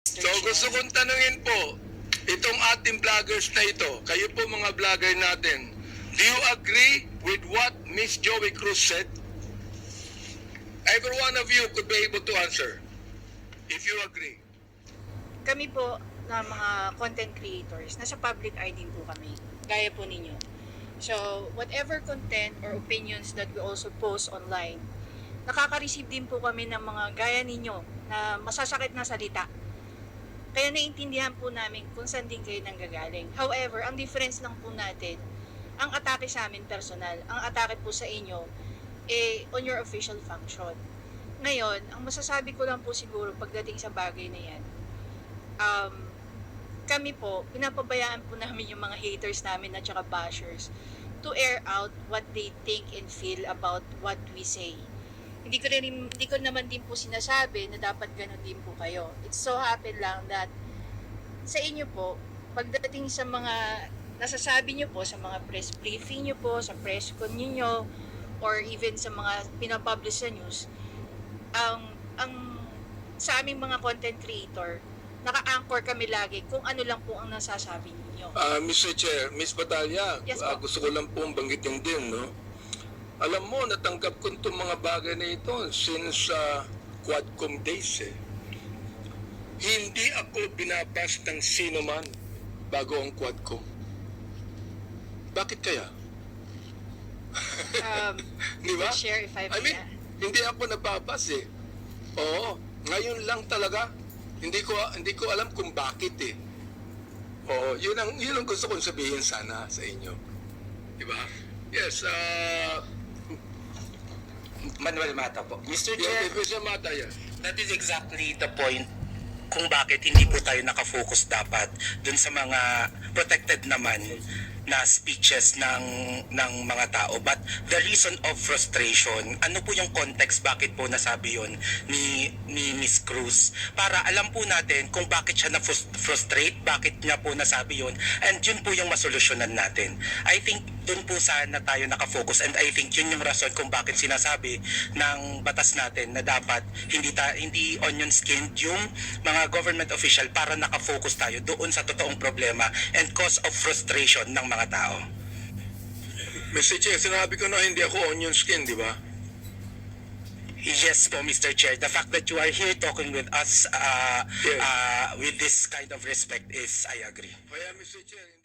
So gusto kong tanungin po, itong ating vloggers na ito, kayo po mga vlogger natin, do you agree with what Miss Joey Cruz said? Every one of you could be able to answer, if you agree. Kami po na mga content creators, nasa public eye din po kami, gaya po ninyo. So, whatever content or opinions that we also post online, nakaka-receive din po kami ng mga gaya ninyo na masasakit na salita. Kaya naiintindihan po namin kung saan din kayo nanggagaling. However, ang difference lang po natin, ang atake sa amin personal, ang atake po sa inyo, on your official function. Ngayon, ang masasabi ko lang po siguro pagdating sa bagay na yan, kami po, pinapabayaan po namin yung mga haters namin at saka bashers to air out what they think and feel about what we say. Hindi ko naman din po sinasabi na dapat ganun din po kayo. It so happen lang that sa inyo po, pagdating sa mga nasasabi nyo po, sa mga press briefing nyo po, sa press con nyo, or even sa mga pinapublish sa news, ang sa aming mga content creator, naka-anchor kami lagi kung ano lang po ang nasasabi ninyo. Mr. Chair, Miss Batalya, Yes, po. gusto ko lang pong banggitin din, no? Alam mo, natanggap ko itong mga bagay na ito since Quadcom days, eh. Hindi ako binabas ng sino man bago ang Quadcom. Bakit kaya? Di ba? Share if I I mean, may. hindi ako nababas, eh. Oo, ngayon lang talaga. Hindi ko alam kung bakit, eh. Oo, yun ang gusto kong sabihin sana sa inyo. Di ba? Yes, Manuel Mata po. Mr. yeah, Chair, Mr. Mata, yes. that is exactly the point kung bakit hindi po tayo nakafocus dapat dun sa mga protected naman na speeches ng mga tao. But the reason of frustration, ano po yung context bakit po nasabi yon ni Miss Cruz? Para alam po natin kung bakit siya na-frustrate, bakit niya po nasabi yon, and yun po yung masolusyonan natin. I think dun po sana tayo nakafocus, and I think yun yung rason kung bakit sinasabi ng batas natin na dapat hindi onion skinned yung mga government official para nakafocus tayo doon sa totoong problema and cause of frustration ng mga tao. Mr. Chair, sinabi ko na hindi ako onion skin, di ba? Yes po, Mr. Chair. The fact that you are here talking with us Yes. with this kind of respect is, I agree. Kaya, Mr. Chair,